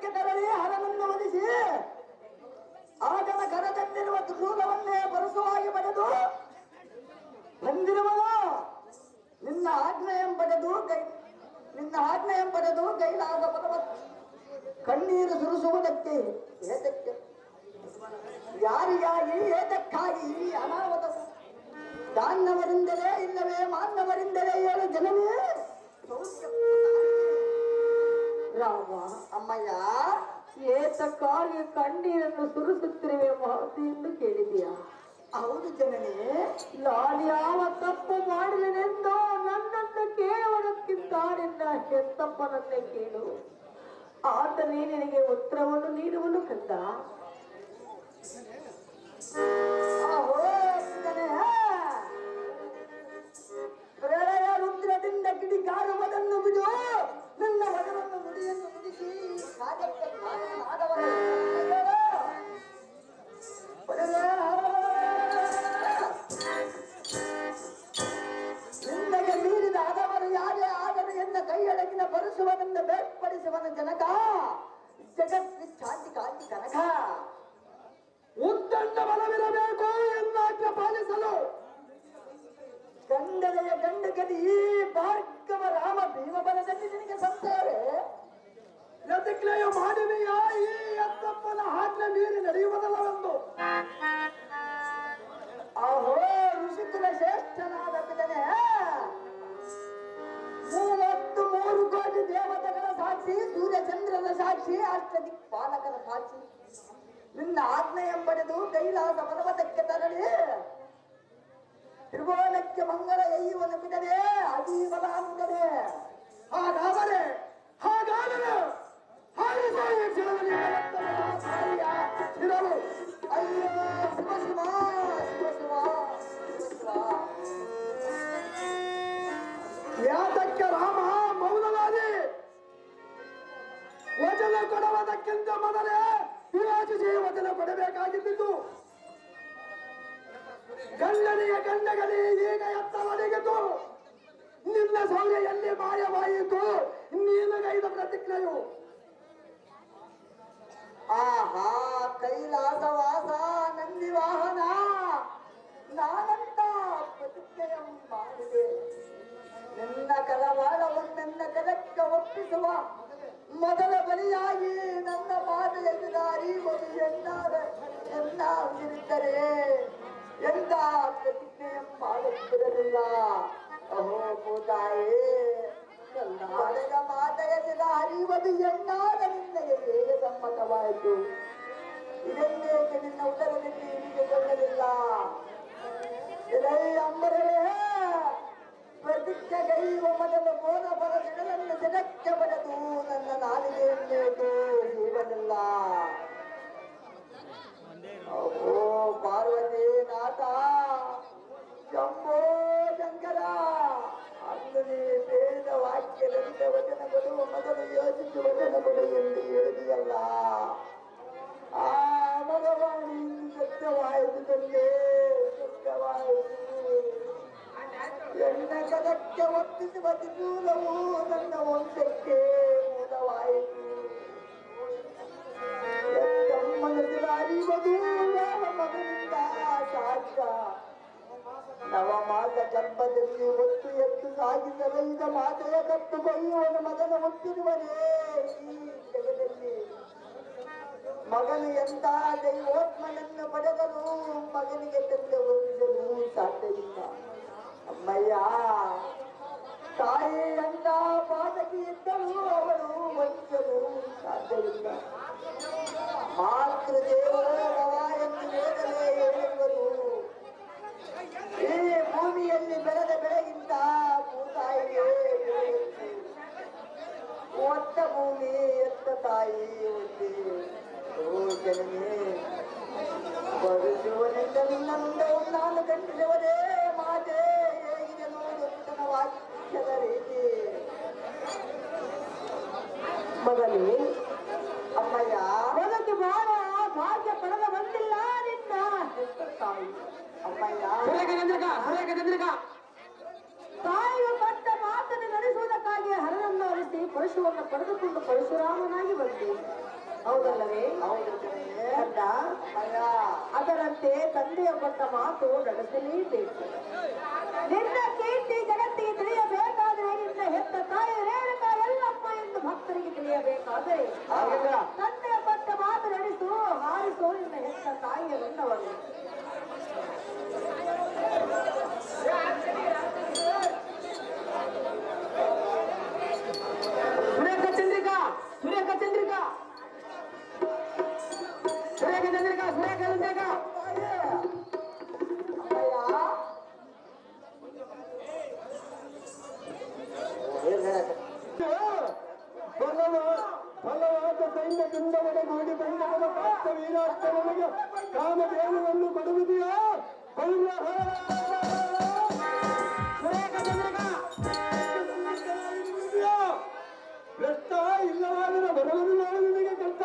ಪರ್ವತಕ್ಕೆ ತೆರಳಿ ಹರನನ್ನು ಒಲಿಸಿ ಆತನ ಕರದಲ್ಲಿರುವ ತ್ರಿಶೂಲವನ್ನೇ ಪರಸುವಾಗಿ ಪಡೆದು ಬಂದಿರುವನು. ನಿನ್ನ ಆಜ್ಞೆಯಂ ಪಡೆದು ಕೈಲಾಸ ಪರ್ವತ ಕಣ್ಣೀರು ಸುರಿಸುವುದಕ್ಕೆ ಏತಕ್ಕೆ, ಯಾರಿಗಾಗಿ, ಏತಕ್ಕಾಗಿ ಈ ಅನಾಹುತವು? ದಾನ್ನವರಿಂದಲೇ ಇಲ್ಲವೇ ಮಾನ್ನವರಿಂದಲೇ ಹೇಳು ಜನನೇ. ರಾಮ, ಅಮ್ಮಯ್ಯ, ಏತಕ್ಕಾಗಿ ಕಣ್ಣೀರನ್ನು ಸುರಿಸುತ್ತಿರುವೆ ಮಾತು ಎಂದು ಕೇಳಿದೆಯಾ? ಹೌದು ಜನನೇ. ನಾನು ಯಾವ ತಪ್ಪು ಮಾಡಿದನೆಂದು ನನ್ನನ್ನು ಕೇಳುವುದಕ್ಕಿಂತ ನಿನ್ನ ಹೆತ್ತಪ್ಪನನ್ನೇ ಕೇಳು, ಆತನೇ ನಿನಗೆ ಉತ್ತರವನ್ನು ನೀಡುವನು ಕಂದ. ಪ್ರಳಯ ರುದ್ರದಿಂದ ಕಿಡಿಕಾರುವುದನ್ನು ಬಿಡು. ನನ್ನ ಮಗನನ್ನು ನುಡಿಯನ್ನು ನುಡಿಸಿ ಕಾರ್ಯಕ್ಕೆ ನಿನ್ನಗೆ ಮೀರಿದ ಆದವರು ಯಾರೇ ಆದರೂ ಎನ್ನ ಕೈಯೊಳಗಿನ ಬರೆಸುವನನ್ನು ಬೇರ್ಪಡಿಸುವನ ಜನಕ, ಜಗತ್ವಿಚ್ಛಾಂತಿ ಕಾಂತಿ ಕನಕ. ಉತ್ತಂಡ ಬಲವಿರಬೇಕು ಎನ್ನಾಜ್ಞೆ ಪಾಲಿಸಲು ಗಂಡನೆಯ ಗಂಡಗದಿ ಈ ಭಾರ್ಗವ ರಾಮ ಭೀಮ ಬಲದಲ್ಲಿ ನಿನಗೆ ಸಂಶಯವೇ? ಪ್ರತಿಕ್ರಿಯೆ ಮಾಡುವೆಯಾ? ಈ ಎತ್ತಪ್ಪನ ಆಜ್ಞೆ ಮೀರಿ ನಡೆಯುವುದಲ್ಲವೆಂದು. ಅಹೋ ಋಷಿಕುಲ ಶ್ರೇಷ್ಠನಾದ ಪಿತನೇ, 33 ಕೋಟಿ ದೇವತೆಗಳ ಸಾಕ್ಷಿ, ಸೂರ್ಯಚಂದ್ರನ ಸಾಕ್ಷಿ, ಅಷ್ಟದಿಕ್ಪಾಲಕರ ಸಾಕ್ಷಿ, ನಿನ್ನ ಆಜ್ಞೆಯಂಬಡೆದು ಕೈಲಾಸ ಪರ್ವತಕ್ಕೆ ತೆರಳಿ ತ್ರಿಭುವನಕ್ಕೆ ಮಂಗಳ ಎಯ್ಯುವನು ಬಿಡದೆ ಅಜೀವನ ಅಂದರೆ. ಹಾಗಾದರೆ ಅಯ್ಯೋ ಶಿವ ಶಿವ ಶಿವ ಶಿವ ಶಿವ. ಯಾತಕ್ಕೆ ರಾಮ ಮೌನವಾದಿ? ವಚನ ಕೊಡುವುದಕ್ಕಿಂತ ಮೊದಲೇ ವಿರಾಜಿಸಿ ವಚನ ಕೊಡಬೇಕಾಗಿದ್ದು. ಗಂಡನಿಗೆ ಗಂಡಗಲಿ ಈಗ ಎತ್ತವರಿಗಿತು. ನಿನ್ನ ಸೌರ್ಯ ಎಲ್ಲಿ ಮಾಯವಾಯಿತು? ನೀನಗೈದ ಪ್ರತಿಜ್ಞೆಯು. ಆಹಾ ಕೈಲಾಸವಾಸ ನಂದಿ ವಾಹನ, ನಾನಂತ ಪ್ರತಿಜ್ಞೆಯ ಮಾಡಿದೆ. ನಿನ್ನ ಕರವಾಳವನ್ನೆನ್ನ ಕರಕ್ಕೆ ಒಪ್ಪಿಸುವ ಮೊದಲ ಬಲಿಯಾಗಿ ನನ್ನ ಮಾತೆಯದಾರಿ ಒಂದು ಎನ್ನಾಗಿರುತ್ತಾರೆ ಎಂದ ಪ್ರತಿಜ್ಞೆಯ ಮಾಡುತ್ತಿರಲಿಲ್ಲ. ಅಹೋ ಭೂತಾಯೇ, ಕರ್ನಾಟಕ ಮಾತೆಯದ ಹರಿವದು ಎನ್ನಾದ ನಿನ್ನಗೆ ಹೇಗೆ ಸಮ್ಮತವಾಯಿತು? ಇದನ್ನೇಕೆ ನಿನ್ನ ಉದರದಲ್ಲಿ ಇರಿದುಕೊಳ್ಳಲಿಲ್ಲ? ಅಂಬರೇ, ಪ್ರತಿಜ್ಞೆಗೈವ ಮೊದಲು ಬೋಧ ಬರದಿಡಲನ್ನು ಜನಕ್ಕೆ ಬರೆದು ನನ್ನ ನಾಲಿಗೆಯನ್ನೇಕೆ ಜೀವನಿಲ್ಲ. ಓ ಪಾರ್ವತಿ ನಾಥ, ಶಂಭೋ ಶಂಕರ, ಅಂದು ನೀ ಬೇಡ ವಾಕ್ಯದಂತೆ ವಚನಗಳು ಮೊದಲು ಯೋಚಿಸಿ ವಚನಗಳು ಎಂದು ಹೇಳಿದೆಯಲ್ಲ. ಆ ಭಗವಾನಿ ಸತ್ಯವಾಯಿತು ತಂದೆ, ಸತ್ಯವಾಯಿತು. ಎನ್ನ ಕದಕ್ಕೆ ಒಪ್ಪಿಸುವ ತ್ರಿಶೂಲವು ನನ್ನ ವಂಶಕ್ಕೆ ಮೂಲವಾಯಿತು. ಅರಿವದು ಯಾವ ಮಗನಿಂದ ಸಾಧ್ಯ? ನವಮಾಸ ಗರ್ಭದಲ್ಲಿ ಒತ್ತು ಎತ್ತು ಸಾಗಿಸಲೈದ ಮಾತೆಯ ಕತ್ತು ಕೊಯ್ಯುವನ ಮಗನ ಹುಟ್ಟಿರುವನೇ ಈ ಜಗದಲ್ಲಿ. ಮಗನು ಎಂತ ದೈವೋತ್ಮನನ್ನು ಪಡೆದನು ಮಗನಿಗೆ ತಂದೆ ಹೊಂದಿಸಲು ಸಾಧ್ಯವಿಲ್ಲ. ಅಮ್ಮಯ್ಯ, ತಾಯಿ ಎಂತ ಪಾತಕಿ ಇದ್ದಳು ಅವಳು ವಂಚಲು ಸಾಧ್ಯವಿಲ್ಲ. ಮಾತೃದೇವರ ಎಂದು ವೇದನೆ ಹೇಳಿರುವರು. ಈ ಭೂಮಿಯಲ್ಲಿ ಬೆಳೆದ ಬೆಳೆಗಿಂತ ಭೂತಾಯಿಗೆ ಒತ್ತ ಭೂಮಿ ಎತ್ತ ತಾಯಿ ಒಂದೇ. ಓ ಜನನೇ, ಬರುಸುವನಿಂದ ನಿನ್ನಂದ ನಾನು ಕಂಡಿರುವುದೇ ಮಾತೆ ಹೇಗಿದೆ ನೋಡು ತನ್ನ ವಾಕ್ಯದ ರೀತಿ. ಮಗನೇ, ಅಮ್ಮಯ್ಯ, ಮೊದಲು ಬಾಳ ಭಾಗ್ಯ ಪಡೆದ ಬಂದಿಲ್ಲ ನಿನ್ನ ಹೆತ್ತ ತಾಯಿ. ಅಮ್ಮಯ್ಯ, ತಾಯಿಯು ಕೊಟ್ಟ ಮಾತನ್ನು ನಡೆಸುವುದಕ್ಕಾಗಿ ಹರನನ್ನು ಅರಿಸಿ ಪರಶುವನ್ನು ಪಡೆದುಕೊಂಡು ಪರಶುರಾಮನಾಗಿ ಬಂದೆ. ಹೌದಲ್ಲವೇ? ಹೌದು ಕಣೆ. ಅಲ್ಲ, ಅಯ್ಯ, ಅದರಂತೆ ತಂದೆಯ ಕೊಟ್ಟ ಮಾತು ನಡೆಸಲೇಬೇಕು. ನಿನ್ನ ಕೀರ್ತಿ ಜಗತ್ತಿಗೆ ತಿಳಿಯಬೇಕಾದರೆ ನಿನ್ನ ಹೆತ್ತ ತಾಯಿ ರೇಣುಕಾ ಎಲ್ಲಮ್ಮ ಎಂದು ಭಕ್ತರಿಗೆ ತಿಳಿಯಬೇಕಾದರೆ ತಂದೆಯ ಕೊಟ್ಟ ಮಾತು ನಡೆಸು, ಹಾರಿಸು ನಿನ್ನ ಹೆತ್ತ ತಾಯಿಯ ಋಣವನ್ನು. ಸುರೇಖ ಚಂದ್ರಿಕಾ, ಸುರೇಖ ಚಂದ್ರಿಕಾ, ಸುರೇಖ ಚಂದ್ರಿಕಾ, ಸುರೇಖ ಚಂದ್ರಿಕಾ. ಫಲವಾದ ಸೈನ್ಯದಿಂದ ಒಡಗೂಡಿ ಬಂದವನ ಪಾತ್ರ ವೀರಾಷ್ಟನಿಗೆ ಕಾಮಧೇನುವನ್ನು ಕೊಡುವುದೆಯೋ? ವ್ಯರ್ಥ ಇಲ್ಲವಾದರೆ ಬರುವುದು ನಾನು ನಿನಗೆ ಕಷ್ಟ.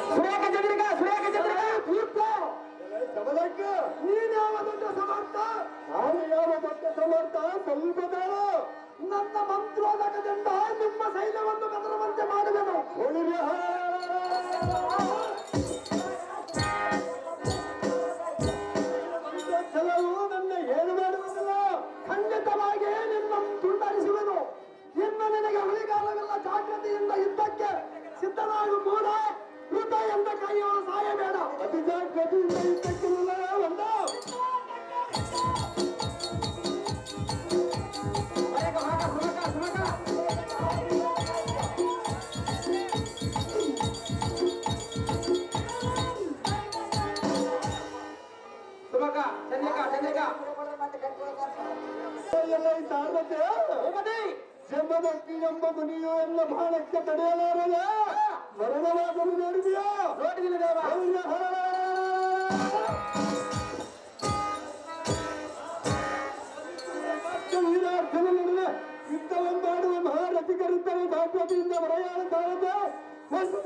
ಸುರೇಖ ಚಂದ್ರಿಕಾ, ಸುರೇಖ ಚಂದ್ರಿಕಾ, ತೀರ್ಥ ಸಮಲಕ್ಕ. ನೀನು ಯಾವ ದೊಡ್ಡ ಸಮರ್ಥ, ನಾನು ಯಾವ ದೊಡ್ಡ ಸಮರ್ಥ? ಸ್ವಲ್ಪ ತಾಳು. ನನ್ನ ಮಂತ್ರೋದಕದಿಂದ ನಿಮ್ಮ ಸೈನ್ಯವನ್ನು ಕದರುವಂತೆ ಮಾಡುವೆನು. ಛಲವು ನನ್ನ ಏನು ಮಾಡುವುದಿಲ್ಲ. ಖಂಡಿತವಾಗಿ ನಿನ್ನ ತುಂಡರಿಸುವೆನು. ಇನ್ನು ನಿನಗೆ ಉಳಿಗಾಲವೆಲ್ಲ ಜಾಗ್ರತೆಯಿಂದ ಯುದ್ಧಕ್ಕೆ ಸಿದ್ಧನಾಗು. ಕೂಡ ಯುದ್ಧ ಎಂದ ಕೈಯೋ ಸಾಯಬೇಡ. ಅತಿ ಜಾಗ್ರತೆಯಿಂದ ಯುದ್ಧಕ್ಕೆ ಒಂದು ಜನ್ಮದಕ್ಕಿ ಎಂಬ ಮುನಿಯು ಎಲ್ಲ ಬಾಣಕ್ಕೆ ತಡೆಯಲಾರಲ್ಲ. ಮರಣವಾಗಲು ನೋಡಿದೆಯಾ? ನೋಡಿದಿಲ್ಲ ದೇವ. ವೀರಾರ್ಥನ ನಡುವೆ ಯುದ್ಧವನ್ನಾಡುವ ಮಹಾರಥಿಕರಿದ್ದರೆ ಜಾಗ್ರತೆಯಿಂದ ಹೊರೆಯಾಡುತ್ತಾರಲ್ಲ. ಒಂದು